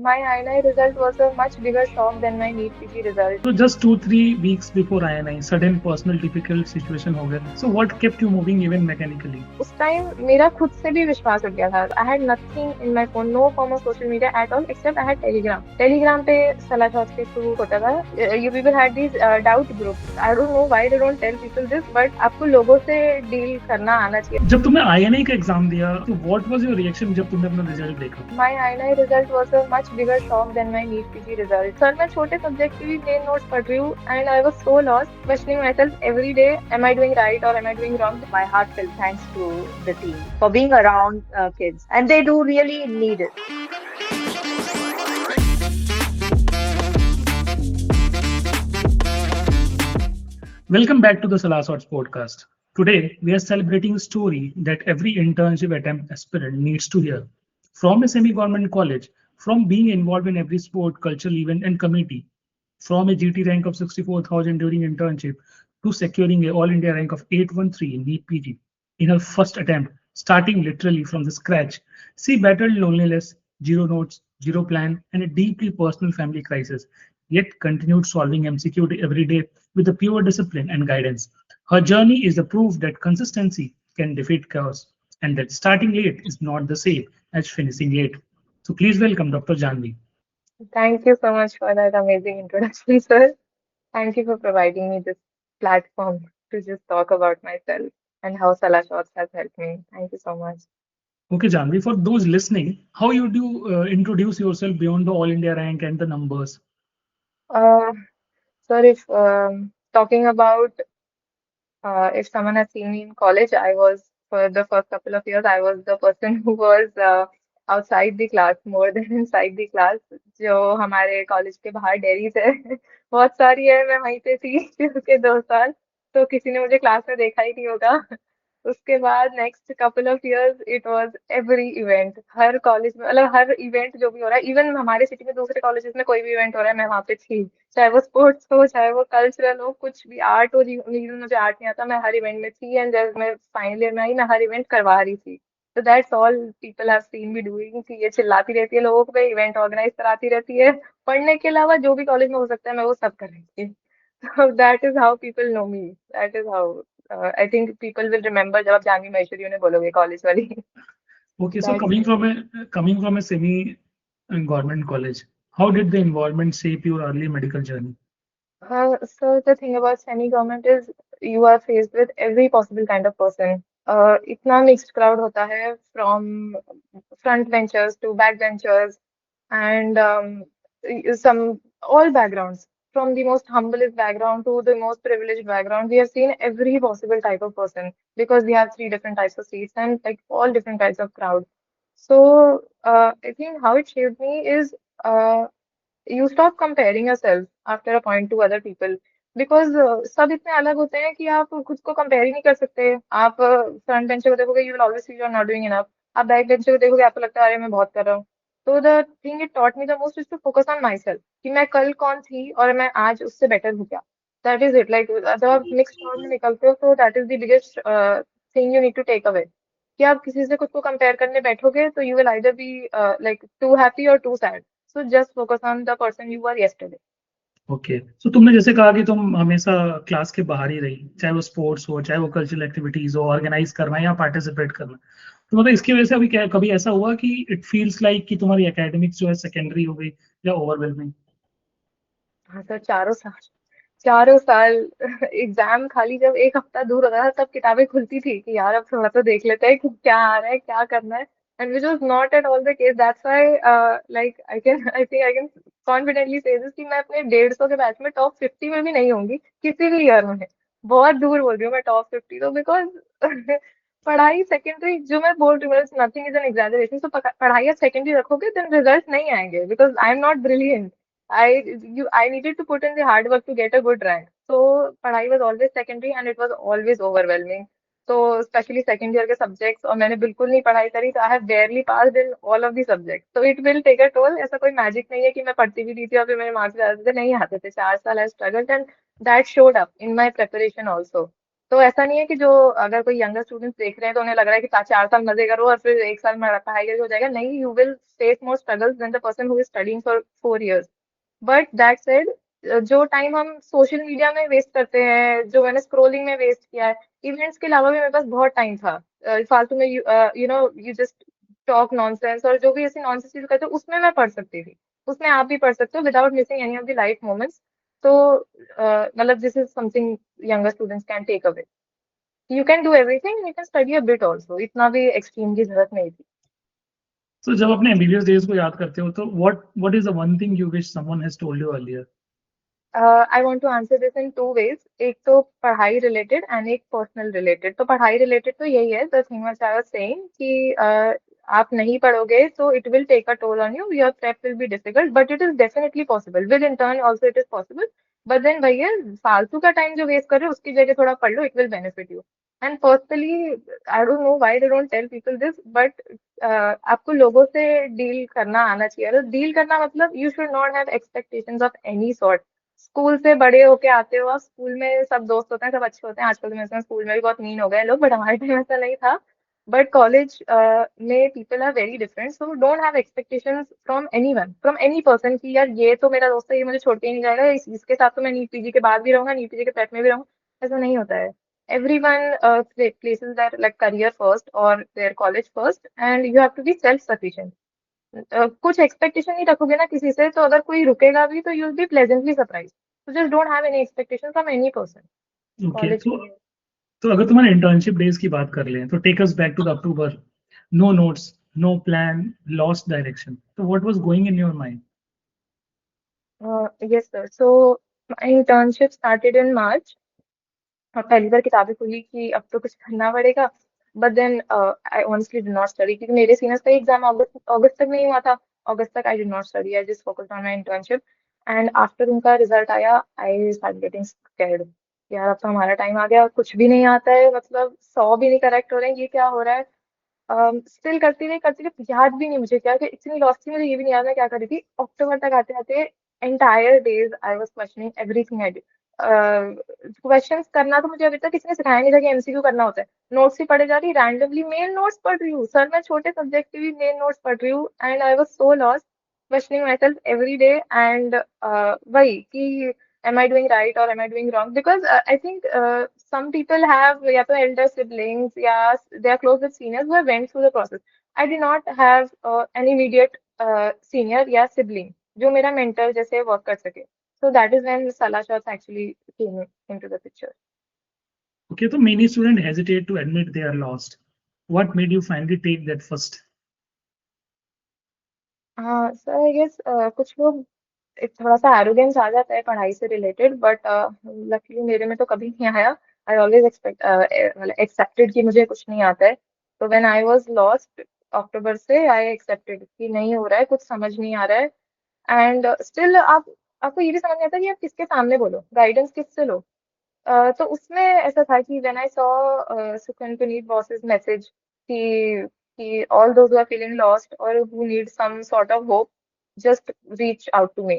My INI result was a much bigger shock than my NEET PG result. So just 2-3 weeks before INI, sudden personal difficult situation हो गया. So what kept you moving even mechanically? उस time मेरा खुद से भी विश्वास उठ गया था. I had nothing in my phone, no form of social media at all except I had Telegram. Telegram पे सलाह शॉट्स के थ्रू होता था. You people had these doubt groups. I don't know why they don't tell people this, but आपको लोगों से deal करना आना चाहिए. जब तुमने INI का एग्जाम दिया तो व्हाट वाज योर रिएक्शन जब तुमने अपना रिजल्ट देखा? My INI result was a much bigger shock than my NEET PG result. Sir मैं छोटे सब्जेक्ट के भी प्लेन नोट्स पढ़ रही हूँ and I was so lost, questioning myself every day, am I doing right or am I doing wrong? My heartfelt thanks to the team for being around kids, and they do really need it. Welcome back to the Salah Sorts podcast. Today, we are celebrating a story that every internship attempt aspirant needs to hear. From a semi-government college, from being involved in every sport, cultural event and committee, from a GT rank of 64,000 during internship to securing a All India rank of 813 in NEET PG in her first attempt, starting literally from the scratch. She battled loneliness, zero notes, zero plan, and a deeply personal family crisis, yet continued solving MCQ every day with a pure discipline and guidance. Her journey is the proof that consistency can defeat chaos and that starting late is not the same as finishing late. So please welcome Dr. Janvi. Thank you so much for that amazing introduction, sir. Thank you for providing me this platform to just talk about myself and how Salah Shots has helped me. Thank you so much. Okay, Janvi, for those listening, how you do introduce yourself beyond the All India rank and the numbers? Uh, Sir, if talking about if someone has seen me in college, I was for the first couple of years, I was the person who was outside the class more than inside the class. जो हमारे college के बाहर dairies है बहुत सारी है, मैं वहीं पे थी उसके 2 साल. तो किसी ने मुझे क्लास में देखा ही नहीं होगा. उसके बाद next couple of years it was every event. Her college में मतलब हर इवेंट जो भी हो रहा है, इवन हमारे सिटी में दूसरे कॉलेजेस में कोई भी इवेंट हो रहा है, मैं वहाँ पे थी. चाहे वो स्पोर्ट्स हो, चाहे वो कल्चरल हो, कुछ भी आर्ट हो. रीजन मुझे आर्ट नहीं आता, मैं हर इवेंट में थी. एंड जब मैं फाइनल ईयर में आई, मैं हर इवेंट करवा रही थी. तो that's all people have seen me doing. कि ये चिल्लाती रहती है लोगों पे, इवेंट ऑर्गेनाइज कराती रहती है. पढ़ने के अलावा जो भी कॉलेज में हो सकता है मैं वो सब कर रही थी. तो that is how people know me. That is how I think people will remember जब आप जानवी महेश्वरी उन्हें बोलोगे कॉलेज वाली. Okay, so that's coming from a semi-government college, how did the environment shape your early medical journey? So the thing about semi-government is you are faced with every possible kind of person. इतना mixed crowd होता है from front benchers to back benchers and some all backgrounds. From the most humblest background to the most privileged background, we have seen every possible type of person because we have three different types of seats and like all different types of crowd. So I think how it shaped me is you stop comparing yourself after a point to other people because सब इतने अलग होते हैं कि आप खुद को compare ही नहीं कर सकते. आप फ्रंट बेंचर को देखोगे, you will always feel you are not doing enough. आप बैक बेंचर को देखोगे, आपको लगता है अरे मैं बहुत कर रहा हूँ. तो the thing it taught me the most is to focus on myself कि मैं कल कौन थी और मैं आज उससे बेटर हूँ क्या. That is it. लाइक जब आप मिक्स क्राउड में निकलते हो तो that is the biggest thing you need to take away. कि आप किसी से खुद को कंपेयर करने बैठोगे तो you will either be like too happy और too sad. So just focus on the person you were yesterday. Okay, so तुमने जैसे कहा कि तुम हमेशा क्लास के बाहर ही रही, चाहे वो स्पोर्ट्स हो, चाहे वो कल्चरल एक्टिविटीज हो, ऑर्गेनाइज करना या पार्टिसिपेट करना. तो मतलब इसकी वजह से अभी क्या कभी ऐसा हुआ कि इट फील्स लाइक कि तुम्हारी एकेडमिक्स जो है सेकेंडरी हो गई या ओवरवेलमिंग? हाँ सर, चारों साल एग्जाम खाली जब एक हफ्ता दूर होता था तब किताबें खुलती थी कि यार अब थोड़ा तो देख लेते हैं कि क्या आ रहा है, क्या करना है. And which was not at all the case. That's why like I think confidently से दिस कि मैं अपने 150 के बैच में टॉप 50 में भी नहीं होंगी किसी भी ईयर में. बहुत दूर बोल रही हूँ मैं टॉप 50. तो बिकॉज पढ़ाई सेकेंडरी जो मैं बोल रही हूँ, नथिंग इज एन एग्जैजरेशन. तो पढ़ाई आप सेकेंडरी रखोगे देन रिजल्ट नहीं आएंगे because I am not brilliant. I needed to put in the hard work to get a good rank. So पढ़ाई was always secondary and it was always overwhelming. So especially second year के subjects और मैंने बिल्कुल नहीं पढ़ाई करी, तो I have barely passed in all of the subjects. So it will take a toll. ऐसा कोई magic नहीं है कि मैं पढ़ती भी थी और फिर मेरे मार्क्स भी आते थे. नहीं आते थे. 4 साल I struggled and that showed up in my preparation also. तो ऐसा नहीं है कि जो अगर कोई यंगर स्टूडेंट्स देख रहे हैं तो उन्हें लग रहा है कि 4 साल मजे करो और फिर 1 साल में पढ़ाई करके हो जाएगा। नहीं, you will face more struggles than the person who is studying for 4 years। But that said, जो टाइम हम सोशल मीडिया में वेस्ट करते हैं, जो मैंने स्क्रोलिंग में वेस्ट किया है, इवेंट्स के अलावा भी मेरे पास बहुत टाइम था। फालतू में you know you just talk nonsense और जो भी ऐसी नॉनसेंस चीज करते हो उसमें मैं पढ़ सकती थी। उसमें आप भी पढ़ सकते हो without missing any of the life moments. तो मतलब this is something younger students can take away. You can do everything, you can study a bit also, इतना भी एक्सट्रीम की जरूरत नहीं थी। So जब अपने MBBS डेज को याद करते हो तो what is the one thing you wish someone has told you earlier? I want to answer this in 2 ways। एक तो पढ़ाई रिलेटेड एंड एक पर्सनल रिलेटेड। तो पढ़ाई रिलेटेड तो यही है, the thing which I was saying कि आप नहीं पढ़ोगे तो it will take a toll on you, your prep will be difficult, but it is definitely possible with intern also, it is possible. But then भैया, फालतू का time जो waste कर रहे हो उसकी जगह थोड़ा पढ़ लो, it will benefit you. And personally I don't know why they don't tell people this, but आपको लोगों से डील करना आना चाहिए। और डील करना मतलब you should not have expectations of any sort. School से बड़े होके आते हो आप, स्कूल में सब दोस्त होते हैं, सब अच्छे होते हैं। आजकल तो मैं समझ स्कूल में भी बहुत मीन हो गए हैं लोग, बट हमारे टाइम ऐसा नहीं था। बट कॉलेज में people are very different, so don't have expectations from anyone, from any person कि यार ये तो मेरा दोस्त है, ये मुझे छोड़ के ही नहीं जाएगा, इसके साथ तो मैं नीट पीजी के बाद भी रहूंगा, नीट पीजी के प्रेप में भी रहूंगा। ऐसा नहीं होता है। everyone places their like career first or their college first, and you have to be self sufficient। कुछ एक्सपेक्टेशन नहीं रखोगे ना किसी से, तो अगर कोई रुकेगा भी तो you will be pleasantly surprise. तो just don't have any expectation from any person. Okay, college के लिए। तो अगर तुम्हारे इंटर्नशिप डेज की बात कर लें तो take us back to the October, no notes, no plan, lost direction, तो what was going in your mind? Yes sir, so my internship started in March. और पहली बार किताबें खुली कि अब तो कुछ करना पड़ेगा। But then I honestly did not study, क्योंकि मेरे सीनियर्स का एग्जाम अगस्त अगस्त तक नहीं हुआ था। अगस्त तक आई did not study, I just focused on my internship. And after उनका रिजल्ट आया, आई स्टार्ट गेटिंग स्कैर्ड। यार अब तो हमारा टाइम आ गया, कुछ भी नहीं आता है, मतलब 100 भी नहीं करेक्ट हो रहे हैं, ये क्या हो रहा है। स्टिल करती रही, याद भी नहीं मुझे क्या, कि इतनी लॉस थी, मुझे ये भी नहीं याद मैं क्या कर रही थी। अक्टूबर तक आते आते entire days I was questioning everything I did. Questions करना तो मुझे अभी तक किसी ने सिखाया नहीं था कि एमसीक्यू करना होता है। नोट्स ही पढ़े जा रही, रैंडमली मेल नोट्स पढ़ रही हूँ सर, मैं छोटे सब्जेक्ट के भी मेल नोट्स पढ़ रही हूँ। And I was so lost, questioning my self every day. And वही कि am I doing right or am I doing wrong? Because I think some people have या तो elder siblings या they are close with seniors who have went through the process. I did not have an immediate senior या sibling जो मेरा mentor जैसे work कर सके. So that is when Salah shots actually came into the picture. Okay, so many students hesitate to admit they are lost. What made you finally take that first? हाँ sir, I guess कुछ लोग एक थोड़ा सा arrogance आ जाता है पढ़ाई से रिलेटेड, बट लकीली मेरे में तो कभी नहीं आया। आई ऑलवेज मतलब एक्सेप्टेड कि मुझे कुछ नहीं आता है। तो व्हेन आई वाज लॉस्ट अक्टूबर से, आई एक्सेप्टेड कि नहीं हो रहा है, कुछ समझ नहीं आ रहा है। एंड स्टिल आपको ये भी समझ नहीं आता कि आप किसके सामने बोलो, गाइडेंस किससे लो। तो उसमें ऐसा था कि व्हेन आई सॉ सुखन पुनीत बॉस's मैसेज कि all those who are feeling lost or who need some sort of hope, just reach out to me।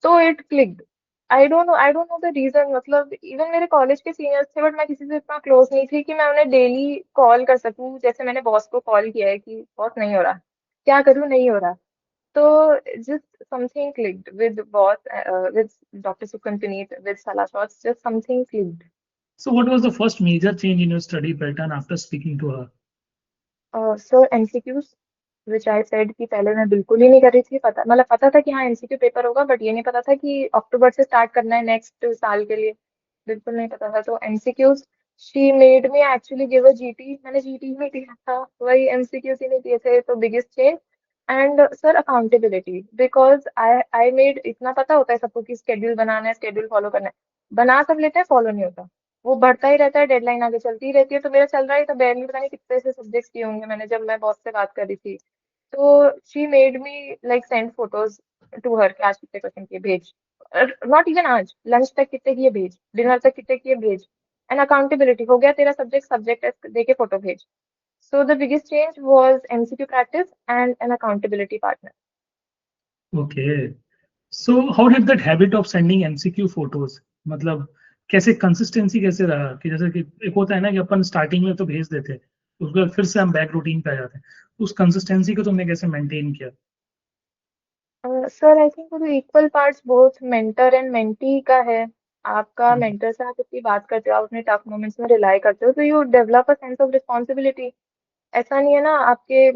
तो it clicked. I don't know the reason, मतलब इवन मेरे कॉलेज के seniors थे, but मैं किसी से इतना क्लोज नहीं थी कि मैं उन्हें डेली कॉल कर सकूं। जैसे मैंने बॉस को कॉल किया है कि बॉस नहीं हो रहा, क्या करूं, नहीं हो रहा। तो just something clicked with boss, with doctor Sukan Puneet, with sala shots, just something clicked. So what was the first major change in your study pattern after speaking to her? So MCQs, which I said कि पहले मैं बिल्कुल ही नहीं कर रही थी। पता मतलब पता था कि हाँ एमसीक्यू पेपर होगा, बट ये नहीं पता था कि अक्टूबर से स्टार्ट करना है नेक्स्ट साल के लिए। बिल्कुल नहीं पता था। तो MCQs, she made me actually give a GT. मैंने जीटी नहीं दिया था, वही एमसीक्यूज ही नहीं दिए थे, तो biggest change. And sir accountability, because I made, इतना पता होता है सबको कि स्केड्यूल बनाना है, स्केड्यूल फॉलो करना है। बना सब लेते हैं, फॉलो नहीं होता। वो बढ़ता ही रहता है, डेडलाइन आगे चलती ही रहती है। तो मेरा चल रहा है तो बैरली, पता नहीं कितने से सब्जेक्ट्स किए होंगे मैंने, जब मैं बॉस से बात कर रही थी। तो she made me like send photos to her कि आज कितने क्वेश्चन किए भेज। नॉट इवन आज, लंच तक कितने किए भेज, डिनर तक कितने किए भेज। एंड अकाउंटेबिलिटी हो गया तेरा सब्जेक्ट, सब्जेक्ट टेस्ट दे के फोटो भेज। So the biggest change was MCQ practice and an accountability partner. Okay. So how did that habit of sending MCQ photos, मतलब कैसे कंसिस्टेंसी कैसे रहा कि जैसे कि एक होता है ना कि अपन स्टार्टिंग में तो भेज देते हैं, उसके बाद फिर से हम बैक रूटीन पे आ जाते हैं, उस कंसिस्टेंसी को तुमने कैसे मेंटेन किया? सर आई थिंक वो equal parts both mentor and mentee का है। आपका हम्म, मेंटर से आप इतनी बात करते हो, आप अपने टफ मोमेंट्स में रिलाई करते हो, तो you develop a sense of responsibility. ऐसा नहीं है ना आपके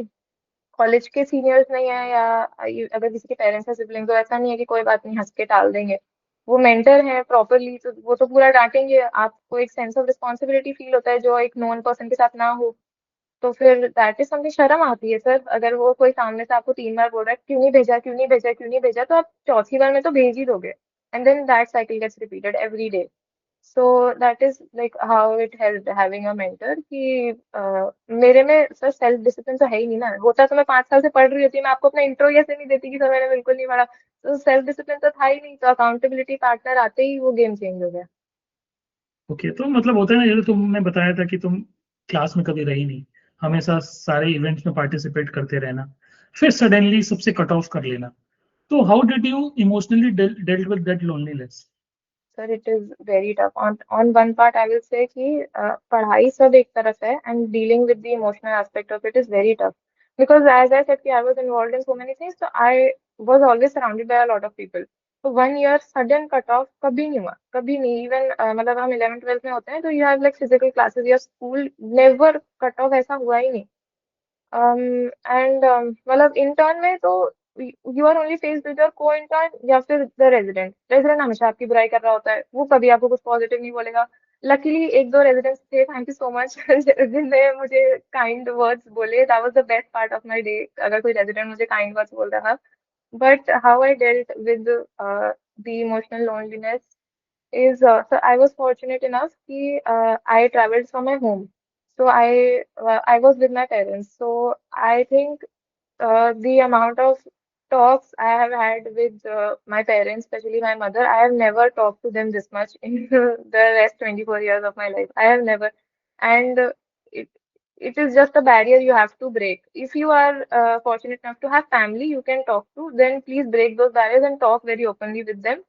कॉलेज के सीनियर्स नहीं है, या अगर किसी के पेरेंट्स या सिबलिंग्स, तो ऐसा नहीं है कि कोई बात नहीं हंस के टाल देंगे। वो मेंटर है प्रॉपरली, तो वो तो पूरा डांटेंगे। आपको एक सेंस ऑफ रिस्पॉन्सिबिलिटी फील होता है जो एक नोन पर्सन के साथ ना हो। तो फिर दैट इज समथिंग, शर्म आती है सर। अगर वो कोई सामने से आपको 3 बार बोल रहा है क्यों नहीं भेजा, क्यों नहीं भेजा, क्यों नहीं भेजा, तो आप चौथी बार में तो भेज ही दोगे। And then that cycle gets repeated every day. So that is like how it help having a mentor कि मेरे में सर सेल्फ डिसिप्लिन तो है ही नहीं ना। होता तो मैं 5 साल से पढ़ रही होती, मैं आपको अपना इंट्रो ऐसे नहीं देती कि सर मैंने बिल्कुल नहीं पढ़ा। तो सेल्फ डिसिप्लिन तो था ही नहीं, तो अकाउंटेबिलिटी पार्टनर आते ही वो गेम चेंज हो गया। ओके, तो मतलब होता है ना, जैसे तुमने बताया था कि तुम क्लास में कभी रही नहीं, हमेशा सारे इवेंट्स में पार्टिसिपेट करते रहना, फिर सडनली सबसे कट ऑफ कर लेना, तो how did you emotionally dealt with that loneliness? Sir it is very tough. On one part I will say कि पढ़ाई सब एक तरफ है, and dealing with the emotional aspect of it is very tough. Because as I said कि I was involved in so many things, तो I was always surrounded by a lot of people. तो 1 year sudden cut off कभी नहीं हुआ, कभी नहीं। Even मतलब हम 11th 12th में होते हैं तो you have like physical classes या स्कूल, नेवर कट ऑफ, ऐसा हुआ ही नहीं। एंड मतलब इंटर्न में तो you are only faced with your co intern या फिर द रेजिडेंट। रेजिडेंट हमेशा आपकी बुराई कर रहा होता है, वो कभी आपको कुछ पॉजिटिव नहीं बोलेगा। लकीली एक दो रेजिडेंट्स थे, थैंक यू सो मच, जिनने मुझे काइंड वर्ड्स बोले। That was the best part of my day, अगर कोई रेजिडेंट मुझे काइंड वर्ड्स बोल रहा था। But how I dealt with the emotional loneliness is so I was fortunate enough कि I traveled from my home. So I was with my parents. So I think the amount of talks I have had with my parents, especially my mother, I have never talked to them this much in the rest 24 years of my life. I have never. And it, it is just a barrier you have to break. If you are fortunate enough to have family you can talk to, then please break those barriers and talk very openly with them.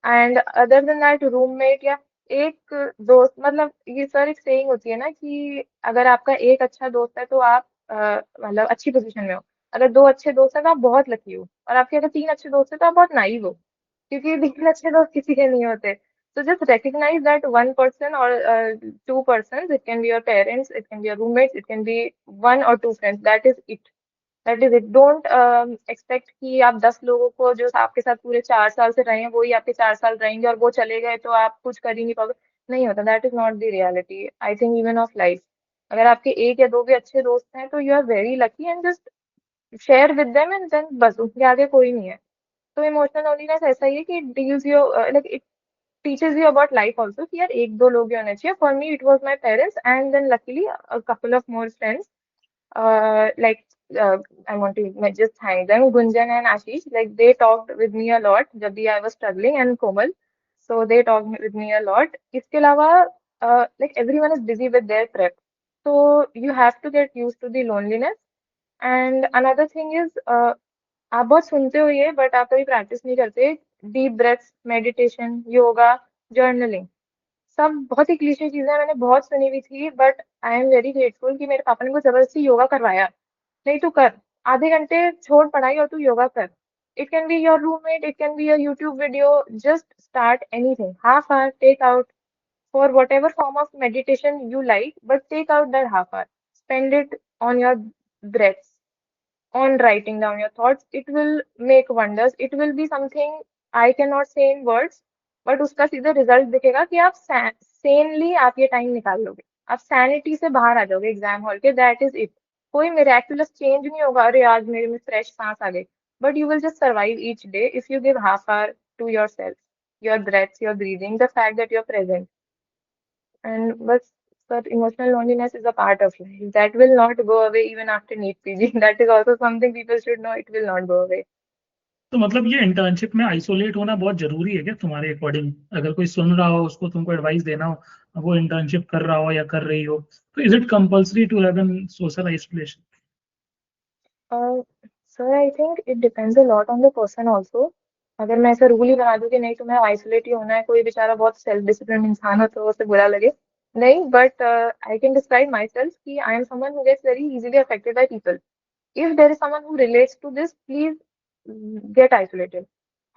And other than that roommate या एक दोस्त, मतलब ये sir एक saying होती है ना कि अगर आपका एक अच्छा दोस्त है तो आप मतलब अच्छी पोजीशन में हो। अगर दो अच्छे दोस्त हैं तो आप बहुत लकी हो, और आपके अगर तीन अच्छे दोस्त हैं तो आप बहुत नाइव हो, क्योंकि तीन अच्छे दोस्त किसी के नहीं होते। So just recognize that one person or two persons, it can be your parents, it can be your roommates, it can be one or two friends. That is it. That is it. Don't expect कि आप 10 लोगों को जो आपके साथ पूरे 4 साल से रहे हैं वही आपके 4 साल रहेंगे, और वो चले गए तो आप कुछ कर ही नहीं पाओगे। नहीं होता, that is not the reality I think even of life. अगर आपके एक या दो भी अच्छे दोस्त हैं तो you are very lucky, and just share with them, and then बस उसके आगे कोई नहीं है। तो इमोशनल लोनलीनेस ऐसा ही है कि deals you like it teaches you about life also, कि यार एक दो लोग ही होने चाहिए। For me it was my parents and then luckily a couple of more friends, like I want to just thank them, Gunjan and Ashish. Like they talked with me a lot जब भी I was struggling, and Komal. So they talked with me a lot. इसके अलावा like everyone is busy with their prep. So you have to get used to the loneliness. And another thing is आप बहुत सुनते हो ये, but आप कभी practice नहीं करते। Deep breaths, meditation, yoga, journaling, सब बहुत ही क्लीशे चीजें हैं, मैंने बहुत सुनी हुई थी, but I am very grateful कि मेरे पापा ने मुझे जबरदस्ती योगा करवाया। नहीं तू कर, आधे घंटे छोड़ पढ़ाई और तू योगा कर। It can be your roommate, it can be your YouTube video, just start anything, half hour take out for whatever form of meditation you like, but take out that half hour, spend it on your breaths, on writing down your thoughts. It will make wonders. It will be something I cannot say in words, but उसका सीधा result दिखेगा कि आप सेनली आप ये time निकाल लोगे, आप सैनिटी से बाहर आ जाओगे एग्जाम हॉल के। That is it. कोई मेरेक्युलस चेंज नहीं होगा, अरे आज मेरे में फ्रेश सांस आ गई, but you will just survive each day if you give half hour to yourself, your breaths, your breathing, the fact that you're present. And but emotional loneliness is a part of life that will not go away even after NEET PG. That is also something people should know. It will not go away. तो मतलब ये internship में isolate होना बहुत जरूरी है क्या तुम्हारे अकॉर्डिंग? अगर कोई सुन रहा हो, उसको तुमको एडवाइस देना हो, वो इंटर्नशिप कर रहा हो या कर रही हो, तो is it compulsory to have an social isolation? Uh, so I think it depends a lot on the person also. अगर मैं ऐसा रूल ही बना दूं कि नहीं तुम्हें आइसोलेट ही होना है, कोई बेचारा बहुत सेल्फ डिसिप्लिन इंसान हो तो उसे बुरा लगे। नहीं, but I can describe myself कि I am someone who gets very easily affected by people. If there is someone who relates to this, please get isolated.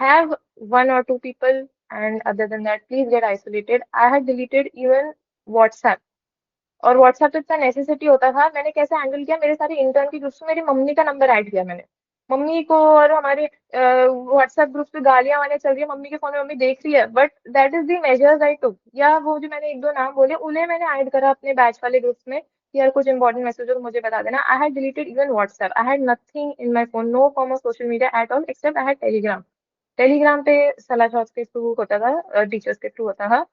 Have one or two people, and other than that, please get isolated. I had deleted even WhatsApp. और WhatsApp तो इतना necessity होता था, मैंने कैसे handle किया, मेरे सारे इंटर्न के ग्रुप्स में मेरी मम्मी का नंबर ऐड किया मैंने। मम्मी को, और हमारे व्हाट्सएप ग्रुप्स पे गालियां वालियां चल रही है मम्मी के फोन में, मम्मी देख रही है, but that is the measures I took. या वो जो मैंने एक दो नाम बोले उन्हें मैंने ऐड करा अपने बैच वाले ग्रुप्स में कि यार कुछ इंपॉर्टेंट मैसेज हो तो मुझे बता देना। I had deleted even WhatsApp, I had nothing in my phone, no form of social media at all except I had Telegram. Telegram पे सलाह शॉट्स के थ्रू होता था, टीचर्स के थ्रू होता था।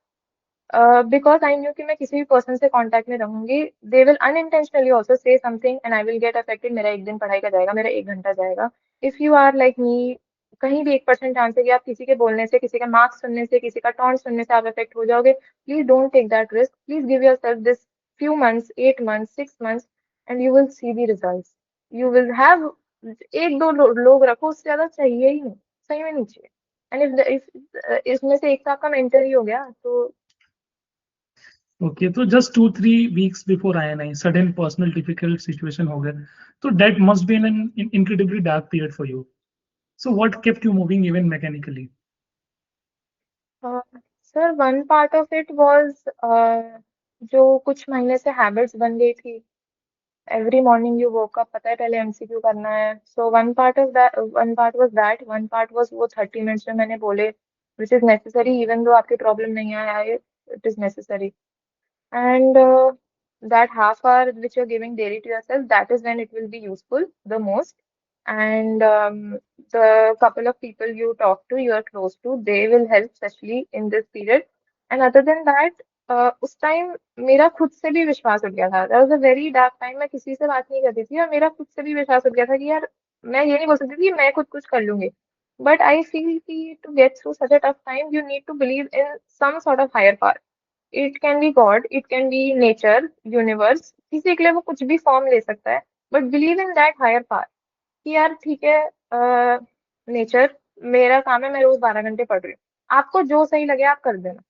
बिकॉज आई न्यू कि मैं किसी भी पर्सन से कांटेक्ट में रहूंगी, they will unintentionally also say something and I will get affected. मेरा एक दिन पढ़ाई का जाएगा, मेरा एक घंटा जाएगा। If you are like me, कहीं भी 1% चांस है कि आप किसी के बोलने से, किसी का मार्क्स सुनने से, किसी का टॉन्ट सुनने से आप अफेक्ट हो जाओगे। Please don't take that risk, please give yourself this few months, 8 months, 6 months, and you will see the results. You will have एक दो लोग रखो, उससे ज्यादा चाहिए ही नहीं, सही में नहीं चाहिए। एंड इफ इसमें से एक तो आपका मेंटर ही हो गया तो। ओके, तो just 2-3 weeks before INI sudden personal difficult situation हो गया, तो that must be N incredibly dark period for you. So what kept you moving even mechanically? Sir one part of it was, जो कुछ महीने से habits बन गई थी। Every morning you woke up, पता है पहले एमसीक्यू करना है। So one part was that, one part was वो 30 मिनट्स जो मैंने बोले, which is necessary even though आपकी प्रॉब्लम नहीं आया है, it is necessary. And that half hour which you're giving daily to yourself, that is when it will be useful the most. And the couple of people you talk to, you are close to, they will help especially in this period. And other than that, उस time मेरा खुद से भी विश्वास उठ गया था। That was a very dark time, मैं किसी से बात नहीं करती थी और मेरा खुद से भी विश्वास उठ गया था कि यार मैं ये नहीं बोल सकती थी कि मैं खुद कुछ कर लूंगी। बट आई फील कि to get through such a tough time you need to believe in some sort of higher power. It can be God, it can be nature, universe, किसी के लिए वो कुछ भी फॉर्म ले सकता है। But believe in that higher power कि यार ठीक है, नेचर, मेरा काम है, मैं रोज 12 घंटे पढ़ रही हूँ, आपको जो सही लगे आप कर देना।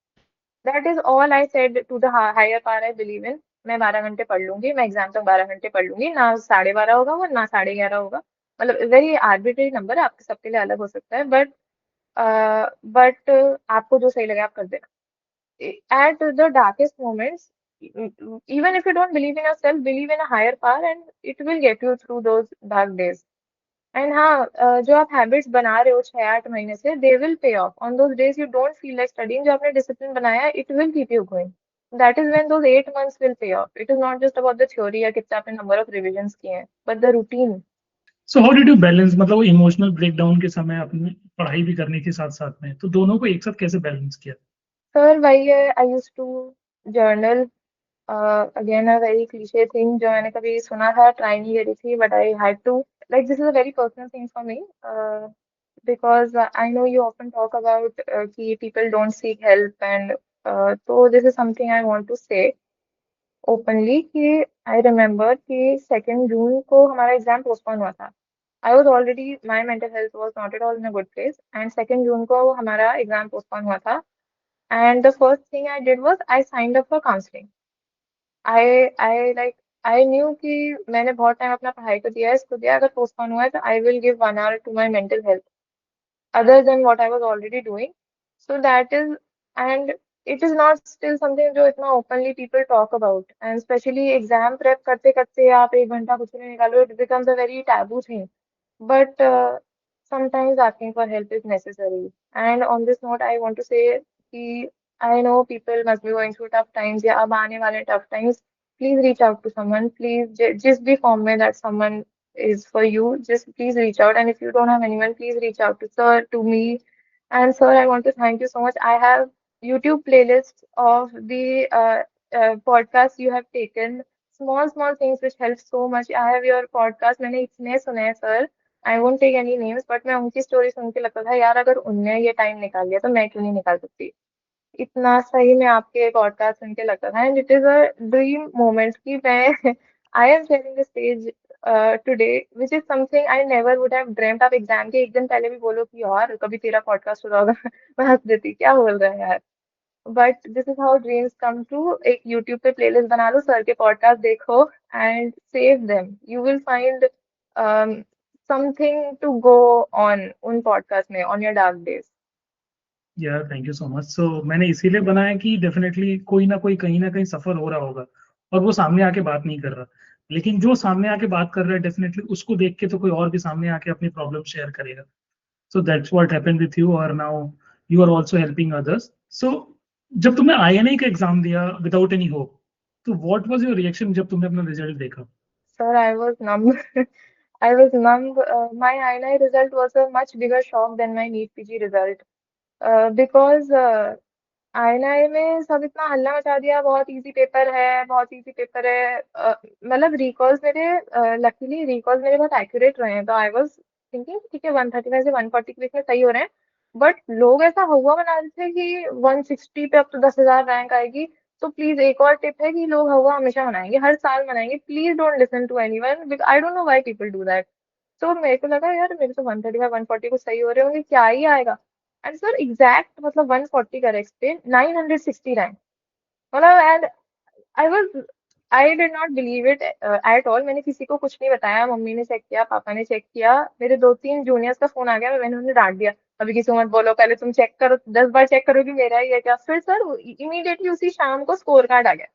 That is all I said to the higher power I believe in. मैं 12 घंटे पढ़ लूंगी, मैं एग्जाम तक 12 घंटे पढ़ लूंगी, ना 12:30 होगा वो, ना 11:30 होगा। मतलब वेरी आर्बिट्रेरी नंबर है, आपके सबके लिए अलग हो सकता है, बट आपको जो सही लगे आप कर देना। At the darkest moments, even if you don't believe in yourself, believe in a higher power and it will get you through those dark days. And हाँ, जो आप हैबिट्स बना रहे हो 6-8 महीने से, they will pay of on those days you don't feel like studying. जो आपने डिसिप्लिन बनाया है, it will keep you going. That is when those 8 months will pay of. It is not just about the theory या कितना आपने number of revisions किए हैं, but the routine. So how did you balance, मतलब वो emotional breakdown के समय अपनी पढ़ाई भी करनी थी साथ साथ में, तो दोनों को एक साथ कैसे बैलेंस किया? सर वही है, I use to journal. Again a very cliche thing जो मैंने कभी सुना था, ट्राई नहीं करी थी, but I had to. Like this is a very personal thing for me, because I know you often talk about कि people don't seek help, and so this is something I want to say openly कि I remember कि 2 जून को हमारा exam postpone हुआ था। I was already, my mental health was not at all in a good place, and 2 जून को हमारा exam postpone हुआ था। And the first thing I did was I signed up for counseling. I like, I knew कि मैंने बहुत time अपना पढ़ाई को दिया है, इसको दिया, अगर पोस्टपोन हुआ है तो I will give 1 hour to my mental health other than what I was already doing. So that is, and it is not still something जो इतना openly people talk about, and especially exam prep करते करते आप 1 घंटा कुछ नहीं निकालो, it becomes a very taboo thing. But sometimes asking for help is necessary. And on this note, I want to say कि I know people must be going through tough times या अब आने वाले tough times. Please reach out to someone. Please, जिस भी form में that someone is for you, just please reach out. And if you don't have anyone, please reach out to sir, to me. And sir, I want to thank you so much. I have YouTube playlists of the podcasts you have taken. Small things which help so much. I have your podcast. मैंने इतने सुने हैं sir, I won't take any names, but मैं उनकी story सुन के लगता था यार अगर उनने ये टाइम निकाल लिया तो मैं क्यों नहीं निकाल सकती। इतना सही में आपके पॉडकास्ट सुन के लगता था, and it is a dream moment कि मैं I am sharing the stage today, which is something I never would have dreamt. आप एग्जाम के एक दिन पहले भी बोलो कि यार कभी तेरा पॉडकास्ट हो रहा होगा मैं हंस देती क्या बोल रहा है यार. But this is how dreams come true. एक यूट्यूब पे प्लेलिस्ट बना लो, सर के पॉडकास्ट देखो and save them. You will find something to go on उन पॉडकास्ट में ऑन योर डार्क डेज. यार thank you so much. So मैंने इसीलिए बनाया कि डेफिनेटली कोई ना कोई कहीं ना कहीं सफर हो रहा होगा और वो सामने आके बात नहीं कर रहा, लेकिन जो सामने आके बात कर रहा है डेफिनेटली उसको देख के तो कोई और भी सामने आके अपनी प्रॉब्लम शेयर करेगा. So that's what happened with you और now you are also helping others. So जब तुमने आईएनआई का एग्जाम दिया विदाउट एनी होप, तो व्हाट वाज योर रिएक्शन जब तुमने अपना रिजल्ट देखा? Sir, I was numb. I was numb. My INI result was a much bigger shock than my NEET PG result. Because INI में सब इतना हल्ला मचा दिया, बहुत इजी पेपर है, बहुत इजी पेपर है. मतलब रिकॉल्स मेरे, लकीली रिकॉल्स मेरे बहुत एक्यूरेट रहे हैं, तो आई वाज थिंकिंग ठीक है 135 से 140 के बीच में सही हो रहे हैं. बट लोग ऐसा हुआ बना रहे थे कि 160 पे अब तो 10,000 रैंक आएगी. तो प्लीज एक और टिप है कि लोग हवा हमेशा मनाएंगे, हर साल मनाएंगे. Please don't listen to anyone. I don't know why people do that. तो मेरे को लगा यार मेरे तो 135 140 को सही हो रहे होंगे, क्या ही आएगा. एंड सर एग्जैक्ट मतलब 140 करेक्ट पे 960 रैंक. मतलब and I was I did not believe it at all. मैंने किसी को कुछ नहीं बताया. मम्मी ने चेक किया, पापा ने चेक किया, मेरे 2-3 जूनियर्स का फोन आ गया, मैंने उन्हें डांट दिया अभी किसी को मत बोलो, पहले तुम चेक करो, 10 बार चेक करो कि मेरा ही है क्या. फिर सर इमीडिएटली उसी शाम को स्कोर कार्ड आ गया.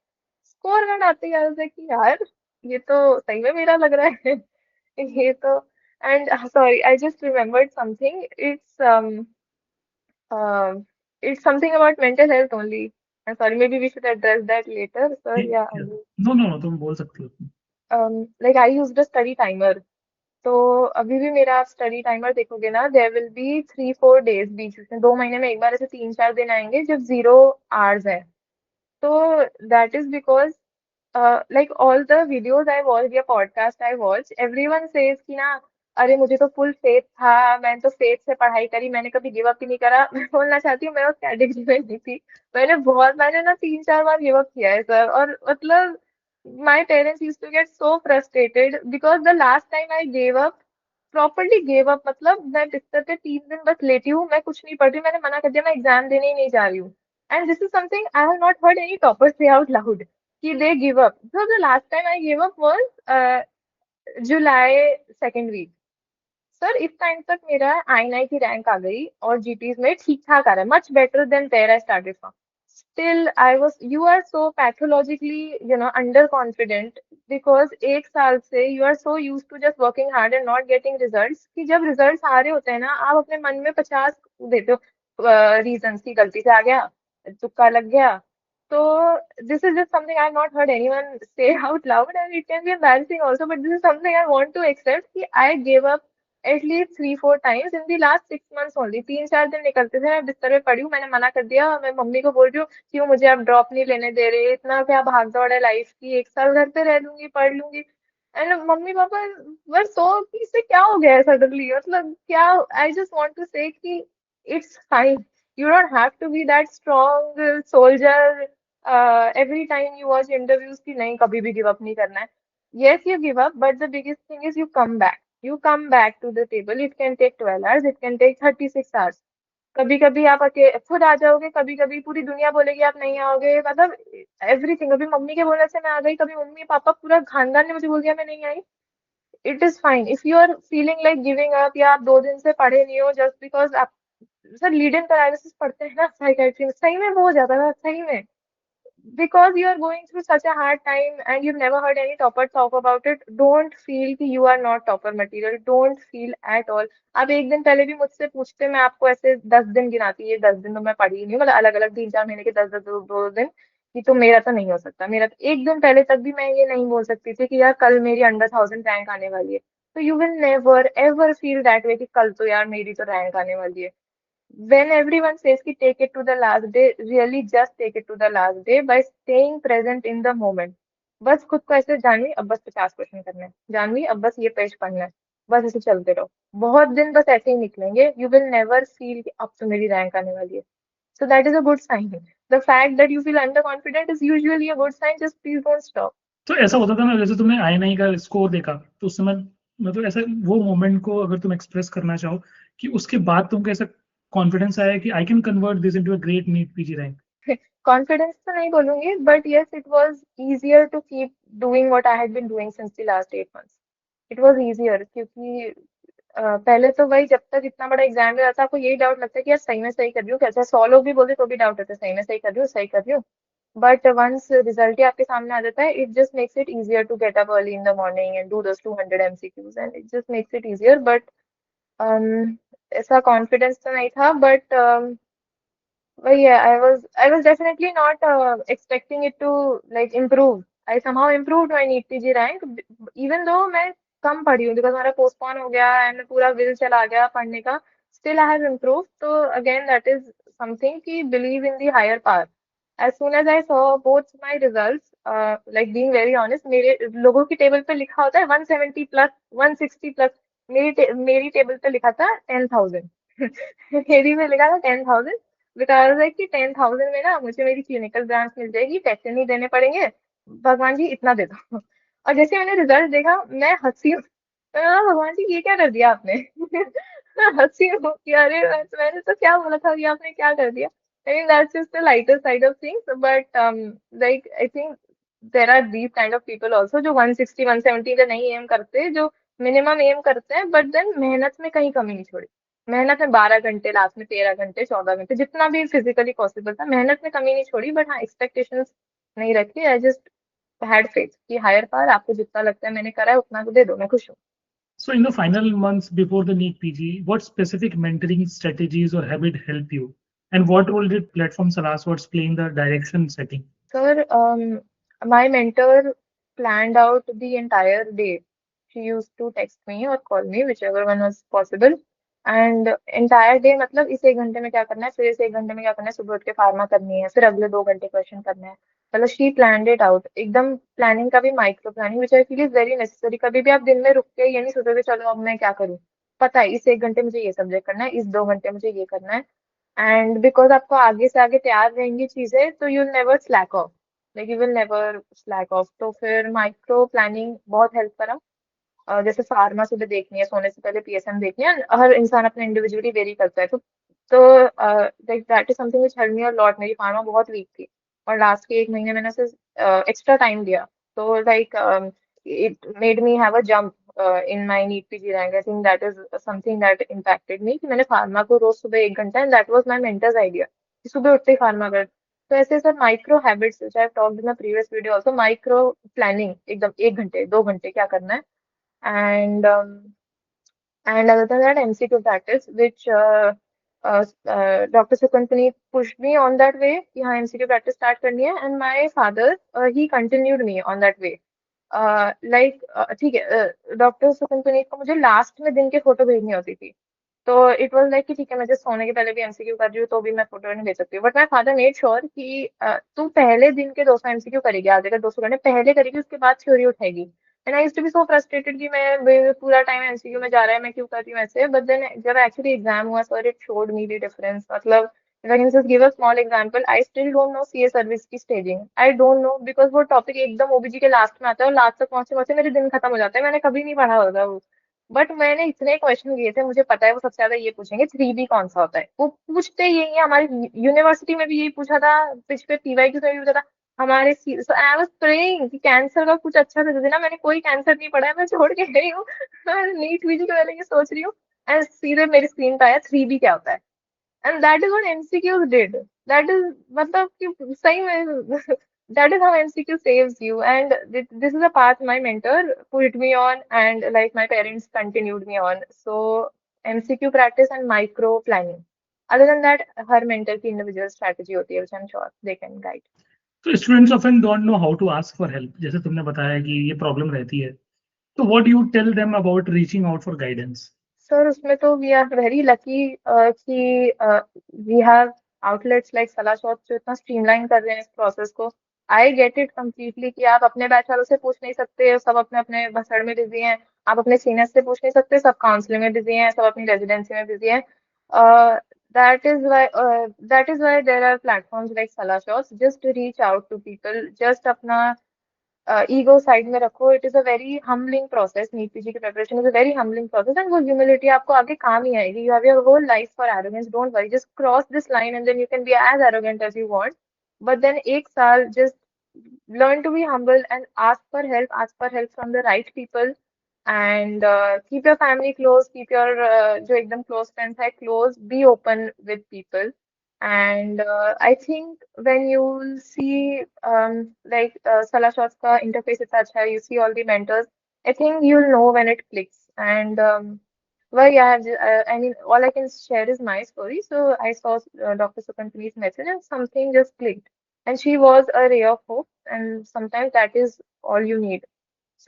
स्कोर कार्ड आते ही यार कि यार ये तो सही में मेरा लग रहा है. ये तो. And sorry, I just remembered something. uh, it's something about mental health only. I'm sorry, maybe we should address that later. So yeah, no no no, तुम बोल सकती हो. like I used a study timer. तो अभी भी मेरा आप study timer देखोगे ना, देयर विल बी 3-4 डेज बीच में, 2 महीने में एक बार ऐसे 3-4 दिन आएंगे जब 0 आवर्स है. तो that is because like all the videos I watched या podcast I watched, everyone says कि ना अरे मुझे तो फुल फेथ था, मैंने तो फेथ से पढ़ाई करी, मैंने कभी गिव अप ही नहीं करा. मैं बोलना चाहती हूँ मैं उस कैटेगरी में नहीं थी. मैंने ना 3-4 बार गिव अप किया है सर. और मतलब my parents used to get so frustrated because the last time I gave up, properly gave up, मतलब मैं बिस्तर पे 3 दिन बस लेटी हूँ, मैं कुछ नहीं पढ़ रही, मैंने मना कर दिया मैं एग्जाम देने ही नहीं जा रही हूँ. And this is something I have not heard any topper से आउट लाउड कि they give up. So the last time I give up was July second week. Sir इस टाइम तक मेरा आई की रैंक आ गई और जीटीज में ठीक ठाक आ रहा है, much better than where I started from. Still I was, you are so pathologically under confident because एक साल से you are so used to just working hard and not getting results कि जब रिजल्ट्स आ रहे होते हैं ना आप अपने मन में 50 देते हो रीजन की गलती से आ गया, तुक्का लग गया. तो this is just something I've not heard anyone say out loud, and it can be embarrassing also, but this is something I want to accept कि I gave up at least 3-4 times in the last 6 months only. 3-4 दिन निकलते थे मैं बिस्तर पे पड़ी हूँ, मैंने मना कर दिया. मैं मम्मी को बोल रही हूँ कि वो मुझे अब ड्रॉप नहीं लेने दे रहे, इतना क्या भाग दौड़ है लाइफ की, एक साल घर पे रह लूंगी, पढ़ लूंगी. एंड मम्मी पापा वर सो कि इससे क्या हो गया है सडनली, मतलब क्या. आई जस्ट वांट टू से कि it's fine. You don't have to be that strong soldier every time you watch interviews कि नहीं कभी भी give up नहीं करना है. Yes, you give up, but the biggest thing is you come back. You come back to the table. It can take 12 hours, it can take 36 hours. कभी कभी आप खुद आ जाओगे, कभी कभी पूरी दुनिया बोलेगी आप नहीं आओगे, मतलब एवरीथिंग. कभी मम्मी के बोलने से मैं आ गई, कभी मम्मी पापा पूरा खानदान ने मुझे बोल दिया मैं नहीं आई. It is fine if you are feeling like giving up या आप 2 दिन से पढ़े नहीं हो जस्ट बिकॉज आप. सर लीड इन पैरालिसिस पढ़ते हैं ना साइकेट्री में, सही में वो हो जाता था सही में. because you are going through such a hard time and you've never heard any topper talk about it, don't feel कि you are not topper material. Don't feel at all. आप एक दिन पहले भी मुझसे पूछते, मैं आपको ऐसे 10 दिन गिनाती, ये 10 दिन तो मैं पढ़ी ही नहीं हूँ, मतलब अलग अलग 3-4 महीने के 10-10 2 दिन कि तो मेरा तो नहीं हो सकता. मेरा तो एक दिन पहले तक भी मैं ये नहीं बोल सकती थी कि यार कल मेरी अंडर 1000 रैंक आने वाली है. तो you will never ever feel that way कि कल तो यार मेरी तो रैंक आने वाली है. When everyone says कि take it to the last day, really just take it to the last day by staying present in the moment. बस खुद को ऐसे जानवी अब बस 50 क्वेश्चन करने हैं, जानवी अब बस ये पेज पढ़ना है, बस ऐसे चलते रहो. बहुत दिन बस ऐसे ही निकलेंगे. यू विल नेवर फील कि अब तो मेरी रैंक आने वाली है. So that is a good sign. The fact that you feel underconfident is usually a good sign. Just please don't stop. तो ऐसा होता था ना, जैसे तुमने INI का स्कोर देखा तो उस समय मतलब ऐसा वो मोमेंट को अगर तुम एक्सप्रेस करना चाहो कि उसके बाद तुमको ऐसा कॉन्फिडेंस आया कि I can convert this into a great NEET PG rank. Confidence तो नहीं बोलूंगी, but yes it was easier to keep doing what I had been doing since the last 8 months. It was easier क्योंकि पहले तो वही जब तक इतना बड़ा एग्जाम में रहता है आपको यही डाउट लगता है कि यार सही में सही कर रही हूँ, कैसे 100 लोग भी बोलते तो भी डाउट रहता है सही में सही कर रही हूँ सही कर रही हूँ। बट वंस रिजल्ट ही आपके सामने आ जाता है, it just makes it easier to get up early in the morning and do those 200 MCQs and it just makes it easier. But ऐसा कॉन्फिडेंस तो नहीं था, but well, yeah, I was definitely not expecting it to like improve. I somehow improved my NEET PG rank, even though मैं कम पढ़ी हूँ because हमारा postpone हो गया and पूरा will चला गया पढ़ने का. Still, I have improved. So again, that is something कि believe in the higher power. As soon as I saw both my results, like being very honest, मेरे लोगों की टेबल पे लिखा होता है 170 प्लस 160 प्लस, मेरी टेबल पे लिखा था 10,000। मेरी में लिखा था 10,000 बिकॉज है कि 10,000 में ना मुझे मेरी क्लिनिकल ब्रांच मिल जाएगी, पैसे नहीं देने पड़ेंगे, भगवान जी इतना दे दो। और जैसे मैंने रिजल्ट देखा मैं हंसी हूँ, मैं कहा, भगवान जी ये क्या कर दिया आपने। मैं हंसी हूँ कि अरे मैंने तो क्या बोला था, ये आपने क्या कर दिया। I mean, that's just the lighter side of things, but like I think there are these kind of people also जो 160 170 का नहीं एम करते, जो मिनिमम एम करते हैं, बट देन मेहनत में कहीं कमी नहीं छोड़ी। मेहनत में 12 घंटे, लास्ट में 13 घंटे 14 घंटे, जितना भी फिजिकली पॉसिबल था मेहनत में कमी नहीं छोड़ी। बट हाँ, एक्सपेक्टेशंस नहीं रखी। आई जस्ट हैड फेथ कि हायर पावर आपको जितना लगता है मैंने करा है उतना दे दो, मैं खुश हूँ। So in the final months before the NEET PG, what specific mentoring strategies or habit help you? And what role did platform Salaswords play in the direction setting? Sir, my mentor planned out the entire day. She used to text me or call me, whichever one was possible. And entire day मतलब इस 1 घंटे में क्या करना है, फिर इस 1 घंटे में क्या करना है, सुबह उठ के फार्मा करनी है, फिर अगले 2 घंटे क्वेश्चन करना है। मतलब शी प्लान्ड इट आउट एकदम। प्लानिंग का भी micro planning which I feel is very necessary. कभी भी आप दिन में रुक के ये नहीं सोचोगे चलो अब मैं क्या करूँ। पता है इस 1 घंटे मुझे ये सब्जेक्ट करना है, इस 2 घंटे मुझे ये करना है। एंड बिकॉज आपको आगे से आगे तैयार रहेंगी चीजें, तो you never slack of, like you will never slack of. तो फिर माइक्रो प्लानिंग बहुत हेल्प करा। जैसे फार्मा सुबह देखनी है, सोने से पहले PSM देखनी है, हर इंसान अपने इंडिविजुअली वेरी करता है। तो like that is something which help me a lot. मेरी फार्मा बहुत वीक थी और लास्ट के 1 महीने मैंने उसे एक्स्ट्रा टाइम दिया। तो like it made me have a jump in my NEET PG rank. I think that is something that impacted me कि मैंने फार्मा को रोज सुबह 1 घंटा, and that was my mentor's idea कि सुबह उठते ही फार्मा कर। तो ऐसे sir micro habits which I have talked in the previous video also, micro planning एकदम 1 घंटे 2 घंटे क्या करना है। and and other than that, MCQ practice, which Dr. Sukanthani pushed me on that way कि हाँ MCQ practice start करनी है, and my father he continued me on that way. Like ठीक है, डॉक्टर सुकंतनीत को मुझे लास्ट में दिन के फोटो भेजनी होती थी। तो इट वाज लाइक कि ठीक है मैं जस्ट सोने के पहले भी MCQ कर रही हूँ तो भी मैं फोटो नहीं भेज सकती हूँ। But my father made sure कि तू पहले दिन के 200 MCQ करेगी, आधे का 200 घंटे पहले करेगी, उसके बाद थ्योरी उठाएगी। And I used to be so frustrated कि पूरा टाइम MCQ में जा रहा है, मैं क्यों कर रही हूँ ऐसे। बट देन जब एक्चुअली एग्जाम हुआ sir, it showed me the difference. मतलब if I can just give a small example, I still don't know CA cervix की staging. I don't know because वो टॉपिक एकदम OBG के last में आता है और लास्ट तक पहुंचते पहुंचते मेरे दिन खत्म हो जाते हैं, मैंने कभी नहीं पढ़ा होगा वो। बट मैंने इतने क्वेश्चन किए थे, मुझे पता है वो सबसे ज्यादा ये पूछेंगे 3B कौन सा होता है, वो पूछते ही यही है। हमारी यूनिवर्सिटी में भी यही पूछा था, पिछले PYQ में भी पूछा था हमारे। सो आई वाज प्रेइंग कि कैंसर का कुछ अच्छा से दे देना। मैंने कोई कैंसर नहीं पढ़ा है, मैं छोड़ के गई हूँ। नीट PG के पहले ये सोच रही हूँ, एंड सीधे मेरी स्क्रीन पे आया 3B क्या होता है। And that is what MCQs did. That is मतलब कि सही में that is how MCQ saves you. And this is a path my mentor put me on, and like my parents continued me on. So MCQ practice and micro planning. Other than that, her mentor की individual strategy होती है, which I'm sure they can guide. So students often don't know how to ask for help. जैसे तुमने बताया कि ये problem रहती है, तो what do you tell them about reaching out for guidance? Sir उसमें तो वी आर वेरी लकी कि वी हैव आउटलेट्स लाइक सलाशॉप जो इतना स्ट्रीमलाइन कर रहे हैं इस प्रोसेस को। आई गेट इट कम्प्लीटली कि आप अपने बैच वालों से पूछ नहीं सकते, सब अपने अपने भसड़ में बिजी हैं। आप अपने सीनियर्स से पूछ नहीं सकते, सब काउंसलिंग में बिजी हैं, सब अपनी रेजिडेंसी में बिजी हैं। That is why there are platforms like salashops. Just reach out to people, just अपना ईगो साइड में रखो. It is a very humbling process. NEET PG की preparation is a very humbling process, and वो humility आपको आगे काम ही आएगी. You have your whole life for arrogance. Don't worry, just cross this line and then you can be as arrogant as you want. But then एक साल just learn to be humble and ask for help from the right people, and keep your family close, keep your जो एकदम close friends है close, be open with people. And I think when you will see like Salashot's का interface इतना अच्छा है, you see all the mentors, I think you'll know when it clicks. And well, yeah, I mean, all I can share is my story. So I saw Dr. Sukantani's message and something just clicked. And she was a ray of hope, and sometimes that is all you need.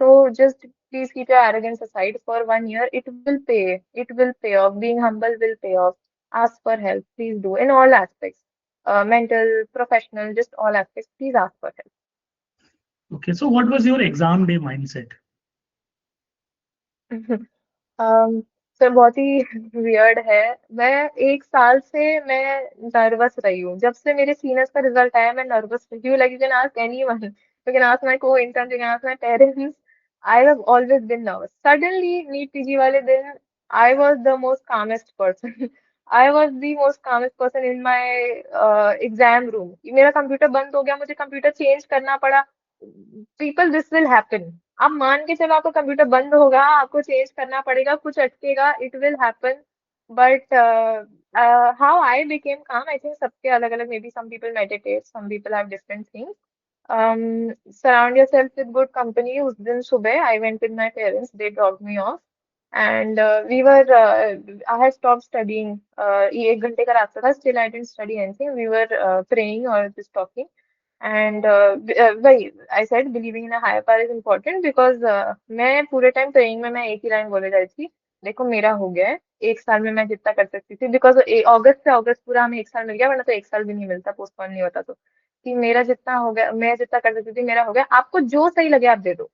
So just please keep your arrogance aside for 1 year. It will pay. It will pay off. Being humble will pay off. Ask for help. Please do in all aspects, mental, professional, just all aspects. Please ask for Okay, so what was your exam day mindset? help. Sir बहुत ही weird है. मैं एक साल से मैं nervous रही हूँ. जब से मेरे सीनियर्स का रिजल्ट आया मैं नर्वस रही हूँ. Like you can ask anyone, you can ask my co intern, you can ask my parents. I have always been nervous. Suddenly NEET PG वाले दिन I was the most calmest person. I was the most calmest person in my exam room. मेरा computer बंद हो गया, मुझे computer change करना पड़ा. People, this will happen. आप मान के चलो आपका कंप्यूटर बंद होगा, आपको चेंज करना पड़ेगा, कुछ अटकेगा, it will happen. But how I became calm, I think सबके अलग अलग. Maybe some people meditate, some people have different things. Surround yourself with good company. उस दिन सुबह I went with my parents, they dropped me off, and I had stopped studying. ये 1 घंटे का रास्ता था. Still I didn't study anything. We were praying or just talking. And वही I said believing in a higher power is important, because मैं पूरे time praying में मैं एक ही लाइन बोले जा रही थी, देखो मेरा हो गया है. एक साल में मैं जितना कर सकती थी, बिकॉज अगस्त से अगस्त पूरा हमें एक साल मिल गया, वरना तो एक साल भी नहीं मिलता, पोस्टपोन नहीं होता तो. कि मेरा जितना हो गया, मैं जितना कर सकती थी मेरा हो गया. आपको जो सही लगे आप दे दो.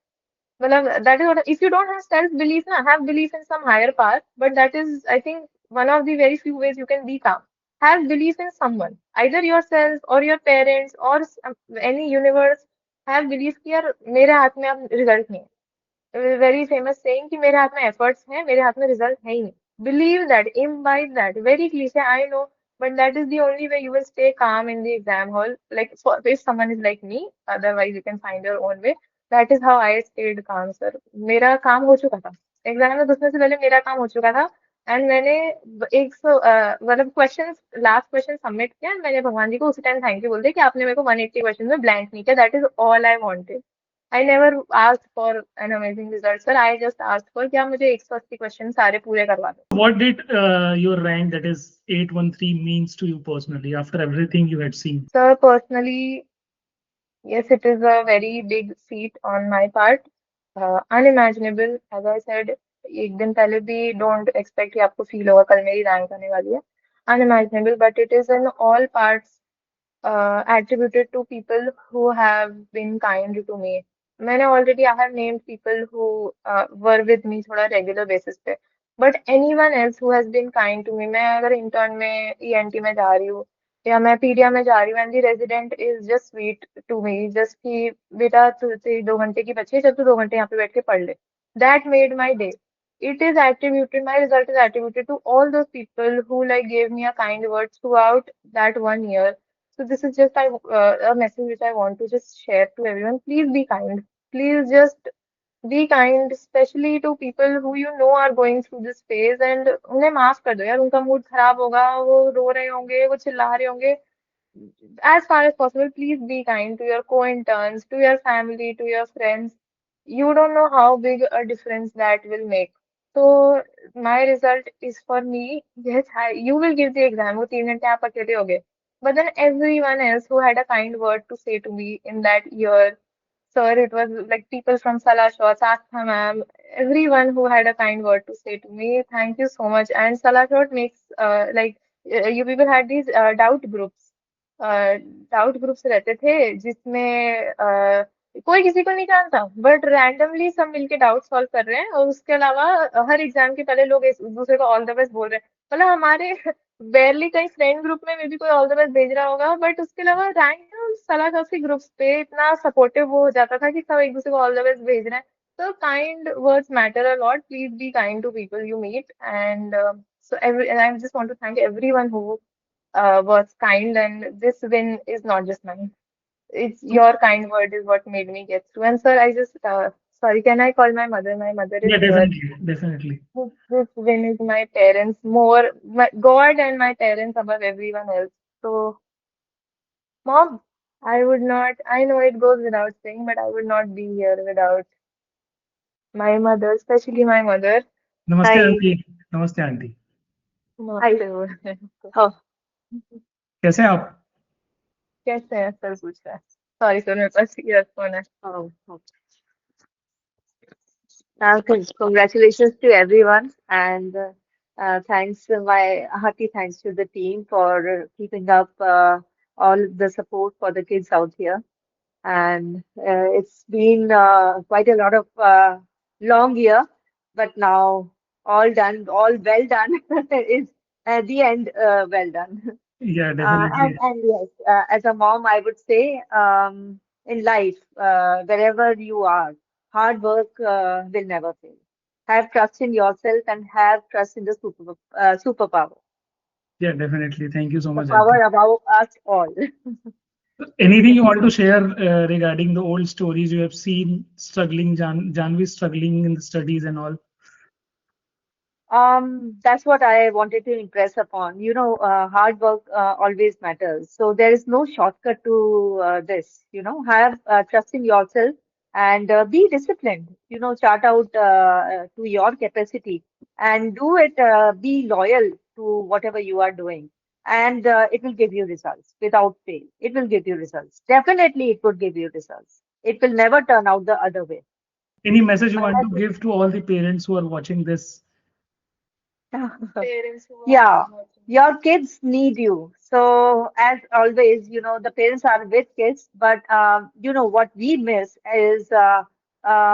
मतलब that is what, if you don't have self belief ना, have belief in some higher power. But that is I think one of the very few ways you can be calm. Have belief in someone, either yourself or your parents or any universe. Have belief कि यार मेरे हाथ में अब result नहीं है. Very famous saying कि मेरे हाथ में एफर्ट्स हैं, मेरे हाथ में रिजल्ट है ही नहीं. Believe that, imbibe that. Very cliche, I know, but that is the only way you will stay calm in the exam hall. Like if someone is like me, otherwise you can find your own way. That is how I stayed calm, sir. मेरा काम हो चुका था. Exam में घुसने से पहले मेरा काम हो चुका था. एंड मैंने मतलब क्वेश्चन, लास्ट क्वेश्चन सबमिट किया. मैंने भगवान जी को उसी टाइम थैंक यू बोल दिया कि आपने मेरे को 180 क्वेश्चन में ब्लैंक नहीं किया. That is all I wanted. I never asked for an amazing result, sir. I just asked for कि आप मुझे 180 क्वेश्चन सारे पूरे करवा दो. What did your rank, that is 813, means to you personally after everything you had seen? Sir, personally, yes, it is a very big feat on my part. Unimaginable, as I said. एक दिन पहले भी don't expect कि आपको feel होगा कल मेरी rank आने वाली है. Unimaginable, but it is in all parts attributed to people who have been kind to me. मैंने already I have named people who were with me थोड़ा regular basis पे. But anyone else who has been kind to me, मैं अगर intern में ENT में जा रही हूँ या मैं पीडिया में जा रही हूँ, and the resident is just sweet to me, just कि बेटा तुझे 2 घंटे की बच्ची है, चल तू 2 घंटे यहाँ पे बैठ के पढ़ ले. That made my day. It is attributed, my result is attributed to all those people who like gave me a kind word throughout that 1 year. So this is just a message which I want to just share to everyone. Please be kind. Please just be kind, especially to people who you know are going through this phase. And उन्हें माफ कर दो यार. उनका mood खराब होगा, वो रो रहे होंगे, वो चिल्ला रहे होंगे. As far as possible, please be kind to your co-interns, to your family, to your friends. You don't know how big a difference that will make. So my result is for me. Yes, you will give the exam. वो 3 घंटे आप अकेले हो गए. But then everyone else who had a kind word to say to me in that year, sir, it was like people from Salashot, Astha ma'am, everyone who had a kind word to say to me. Thank you so much. And Salashot makes you people had these doubt groups. Doubt groups रहते थे जिसमें कोई किसी को नहीं जानता, but randomly सब मिलके डाउट सॉल्व कर रहे हैं. और उसके अलावा हर एग्जाम के पहले लोग एक दूसरे को ऑल द बेस्ट बोल रहे हैं. मतलब हमारे बेरली कहीं फ्रेंड ग्रुप में मे बी कोई ऑल द बेस्ट भेज रहा होगा, बट उसके अलावा रैंडम सलाह काफी ग्रुप्स पे इतना सपोर्टिव वो हो जाता था कि सब एक दूसरे को ऑल द बेस्ट भेज रहे हैं. So kind words matter a lot. Please be kind to people you meet. And I just want to thank everyone who was kind. And this win is not just mine. It's your kind word is what made me get through. And sir, I just sorry, can I call my mother? My mother is Yeah, here. definitely, definitely. This win is my parents more, my God and my parents above everyone else. So, mom, I would not. I know it goes without saying, but I would not be here without my mother, especially my mother. नमस्ते I, aunty. नमस्ते aunty. I, नमस्ते बोल. oh, कैसे हैं आप? कैसे हैं sir पूछ रहा है. सॉरी सर मेरे पास ईयरफोन है. oh, oh. Congratulations to everyone, and thanks, my hearty thanks to the team for keeping up all the support for the kids out here. And it's been quite a lot of long year, but now all done, all well done is at the end well done. Yeah, definitely. And yes, as a mom, I would say in life, wherever you are, hard work will never fail. Have trust in yourself and have trust in the superpower, Yeah, definitely. Thank you so the much, power aunty. above us all. Anything you want to share regarding the old stories you have seen struggling, Janvi struggling in the studies and all? That's what I wanted to impress upon. Hard work always matters. So there is no shortcut to this. Have trust in yourself and be disciplined. Chart out to your capacity and do it. Be loyal to whatever you are doing, and it will give you results without fail. It will give you results. Definitely, it would give you results. It will never turn out the other way. Any message you want to Unless give to all the parents who are watching this? Parents who are Yeah, watching. your kids need you. So, as always, the parents are with kids, but what we miss is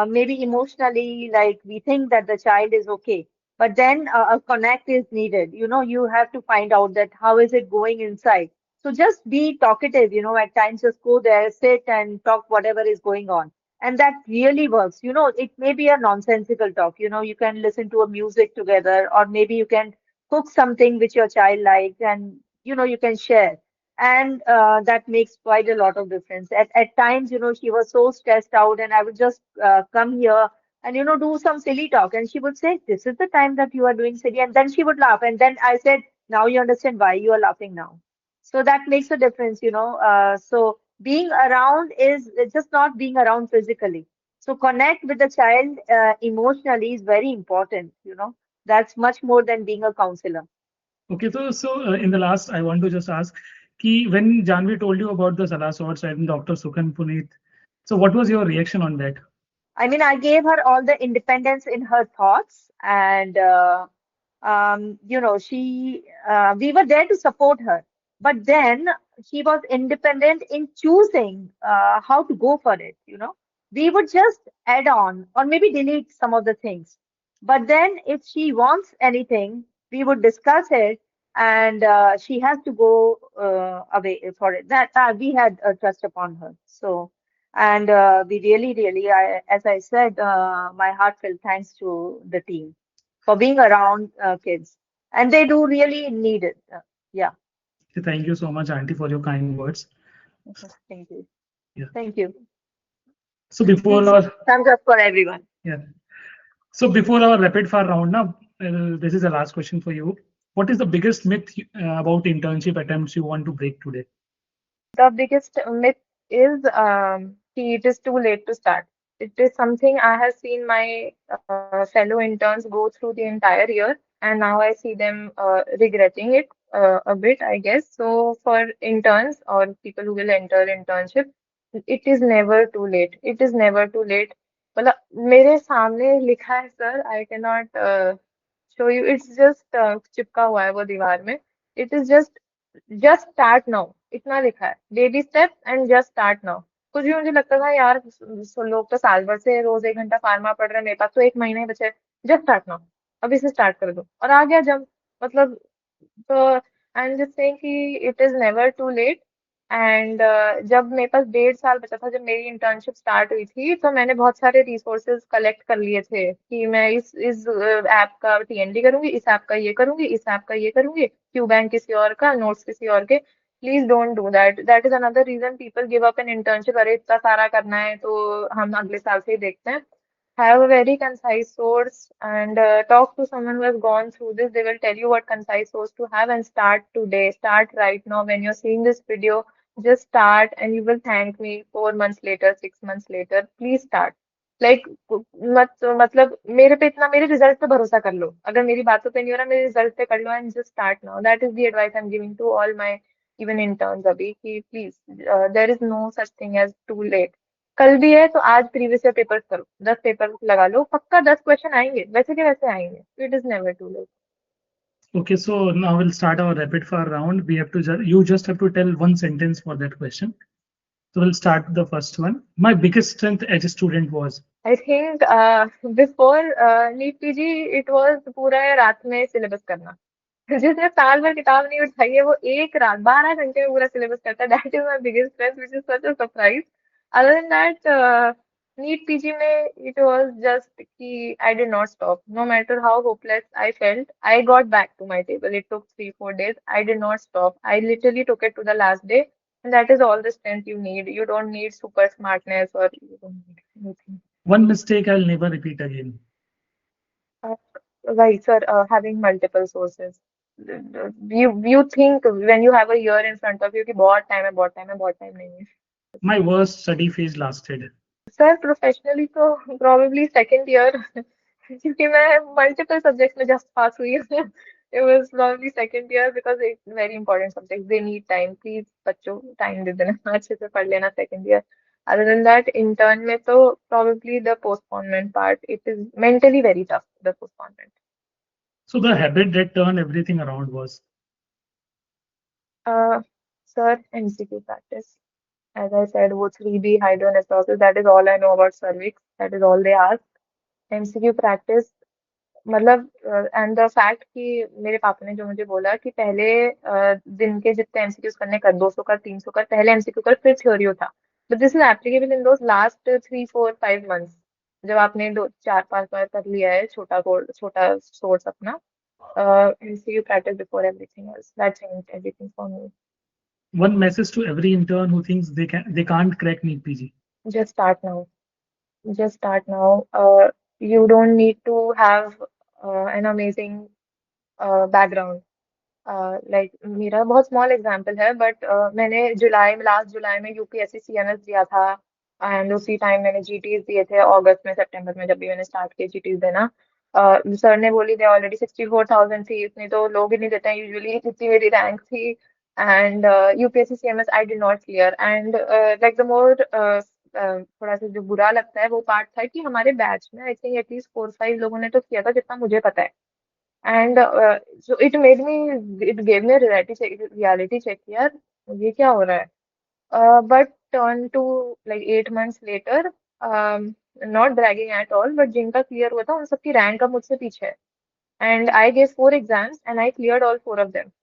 maybe emotionally, like we think that the child is okay, but then a connect is needed. You have to find out that how is it going inside. So just be talkative, at times just go there, sit and talk whatever is going on. And that really works. It may be a nonsensical talk. You can listen to a music together, or maybe you can cook something which your child likes, and you can share, and that makes quite a lot of difference. At times, she was so stressed out, and I would just come here and do some silly talk, and she would say, this is the time that you are doing silly, and then she would laugh, and then I said, now you understand why you are laughing now. So that makes a difference. So being around is just not being around physically. So connect with the child emotionally is very important. That's much more than being a counselor. Okay, so in the last, I want to just ask, ki when Janvi told you about the Salah Swords and Dr. Sukhan Puneet, so what was your reaction on that? I mean, I gave her all the independence in her thoughts, and we were there to support her. But then she was independent in choosing how to go for it. We would just add on or maybe delete some of the things. But then if she wants anything, we would discuss it, and she has to go away for it. That we had trust upon her. So. And we really, really, as I said, my heartfelt thanks to the team for being around kids. And they do really need it. Yeah. Thank you so much, Auntie, for your kind words. Thank you. Yeah. Thank you. So before Please, our thumbs up for everyone. yeah, so before our rapid fire round, now this is the last question for you. What is the biggest myth about internship attempts you want to break today? The biggest myth is it is too late to start. It is something I have seen my fellow interns go through the entire year, and now I see them regretting it a bit, I guess. So for interns or people who will enter internship, it is never too late. It is never too late. मतलब मेरे सामने लिखा है sir, I cannot show you. It's just चिपका हुआ है वो दीवार में. It is just start now. इतना लिखा है, baby steps and just start now. कुछ भी मुझे लगता था यार, लोग तो साल भर से रोज 1 घंटा फार्मा पढ़ रहे हैं, मेरे पास तो 1 महीना ही बचे. Just start now. अभी से स्टार्ट कर दो और आ गया जब. मतलब तो आई एम जस्ट सेइंग कि it is never too late. एंड जब मेरे पास 1.5 साल बचा था, जब मेरी इंटर्नशिप स्टार्ट हुई थी, तो मैंने बहुत सारे रिसोर्सेज कलेक्ट कर लिए थे कि मैं इस ऐप का TND करूंगी, इस ऐप का ये करूंगी, इस ऐप का ये करूंगी, क्यू बैंक किसी और का, नोट्स किसी और के। Please don't do that, that is another reason people give up an internship. अरे इतना सारा करना है तो हम अगले साल से ही देखते हैं। Have a very concise source and talk to someone who has gone through this. They will tell you what concise source to have, and start today. Start right now. When you're seeing this video, just start and you will thank me 4 months later, 6 months later. Please start. Like मतलब मेरे पे इतना, मेरे result पे भरोसा कर लो। अगर मेरी बातों पे नहीं हो रहा, मेरे रिजल्ट पे कर लो, and just start now. That is the advice I am giving to all my even interns अभी, कि please there is no such thing as too late. कल भी है तो आज प्रीवियस ईयर पेपर्स करो, 10 पेपर लगा लो, पक्का 10 क्वेश्चन आएंगे, वैसे के वैसे आएंगे। It is never too late. Okay, so now we'll start our rapid fire round. We have to you just have to tell one sentence for that question. So we'll start with the first one. My biggest strength as a student was. I think before NEET PG it was पूरा रात में syllabus करना। जिसने साल भर किताब नहीं उठाई है, वो एक रात 12 घंटे में पूरा सिलेबस करता है। That is my biggest strength, which is such a surprise. Other than that, NEET PG में इट वाज जस्ट कि I did not stop, no matter how hopeless I felt, I got back to my table. It took 3-4 days, I did not stop, I literally took it to the last day. And that is all the strength you need. You don't need super smartness, or you don't need anything. One mistake I'll never repeat again. Uh, right, sir. Having multiple sources. You think when you have a year in front of you कि बहुत time है, बहुत time है, बहुत time नहीं है। My worst study phase lasted. Sir professionally तो probably second year, क्योंकि मैं multiple subjects में just pass हुई हूँ। It was probably second year because it's very important subjects. They need time. Please बच्चों time दे देना, अच्छे से पढ़ लेना second year. Other than that, intern में तो probably the postponement part. It is mentally very tough, the postponement. So the habit that turned everything around was. Uh, sir, MCQ practice. As I said, वो 3B hydronephrosis, that is all I know about cervix. That is all they ask. MCQ practice, मतलब and the fact कि मेरे पापा ने जो मुझे बोला कि पहले दिन के जितने MCQs करने कर, 200 कर, 300 कर, पहले MCQ कर फिर थ्योरी होता। But this is applicable in those last 3-4-5 months, जब आपने 2-4-5 बार कर लिया है छोटा कोड, छोटा सोर्स अपना। MCQ practice before everything else. That changed everything for me. One message to every intern who thinks they can't crack NEET PG. Just start now. Just start now. You don't need to have an amazing background. Like मेरा बहुत small example है, but मैंने last जुलाई में UPSC CMS दिया था। And उसी time मैंने GTs दिए थे, अगस्त में, सितंबर में, जब भी मैंने स्टार्ट किया GTs देना। सर ने बोली थी ऑलरेडी 64,000 थी, इतनी तो लोग ही नहीं देते हैं यूजुअली, जितनी मेरी रैंक थी। And UPSC CMS I did not clear. And like the more थोड़ा सा जो बुरा लगता है वो पार्ट था कि हमारे बैच में आई थिंक एटलीस्ट 4-5 लोगों ने तो किया था, जितना मुझे पता है। And so it gave me reality check, यार ये क्या हो रहा है। But turn to like 8 months later, not bragging at all, but जिनका क्लियर हुआ था उन सबकी रैंक अब मुझसे पीछे है। And I gave 4 exams and I cleared all 4 of them।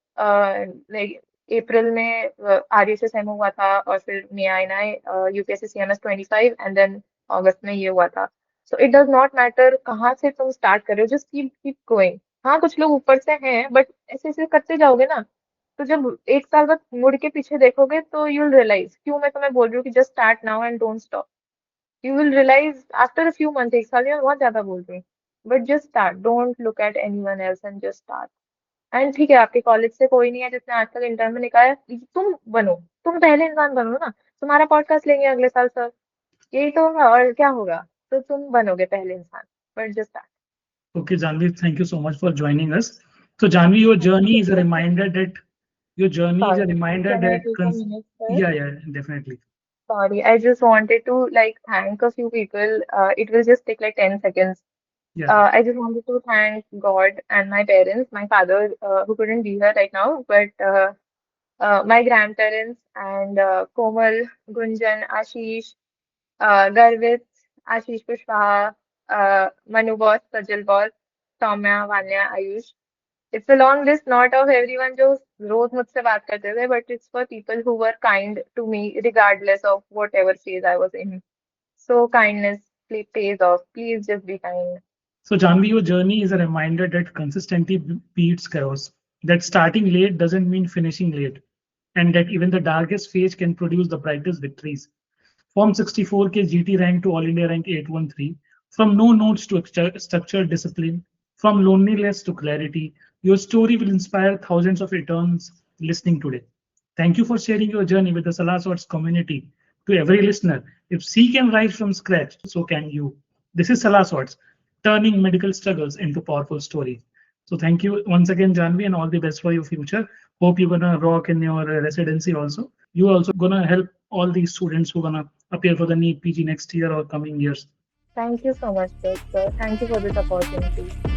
Like April में RSSM हुआ था, और फिर May I I UPSC CMS 25, and then August में ये हुआ था। So it does not matter कहाँ से तुम स्टार्ट कर रहे हो, जस्ट कीप कीप गोइंग। हाँ, कुछ लोग ऊपर से हैं, बट ऐसे ऐसे करते जाओगे ना, तो जब 1 साल बाद मुड़ के पीछे देखोगे तो यू विल रियलाइज क्यों मैं तुम्हें बोल रही हूँ कि just start now and don't stop. You will realise after a few month, 1 साल में बहुत ज्यादा बोल रही हूँ, but just start, don't look at anyone else and just start. And ठीक है, आपके कॉलेज से कोई नहीं है जिसने आज तक इंटर्न में निकाला, तुम बनो, तुम पहले इंसान बनो ना। तुम्हारा पॉडकास्ट लेंगे अगले साल सर, यही तो होगा, और क्या होगा। तो तुम बनोगे पहले इंसान, but just start. Okay, Janvi, thank you so much for joining us. So, Janvi, your journey is a reminder that Sorry, can I take a minute, sir? Yeah, yeah, definitely. Sorry, I just wanted to like thank a few people. It will just take like 10 seconds. Yeah. I just wanted to thank God and my parents, my father, who couldn't be here right now, but my grandparents, and Komal, Gunjan, Ashish, Garvit, Ashish Pushpaha, Manu Boss, Sajal Boss, Soumya, Vanya, Ayush. It's a long list, not of everyone जो रोज मुझसे बात करते थे, but it's for people who were kind to me regardless of whatever phase I was in. So kindness pays off. Please just be kind. So, Janvi, your journey is a reminder that consistency beats chaos, that starting late doesn't mean finishing late, and that even the darkest phase can produce the brightest victories. From 64K GT rank to All India rank 813, from no notes to structured discipline, from loneliness to clarity, your story will inspire thousands of interns listening today. Thank you for sharing your journey with the Salah Swords community. To every listener, if C can rise from scratch, so can you. This is Salah Swords, turning medical struggles into powerful stories. So thank you once again, Janvi, and all the best for your future. Hope you're gonna rock in your residency also. You also gonna help all these students who gonna appear for the NEET PG next year or coming years. Thank you so much, sir. Thank you for this opportunity.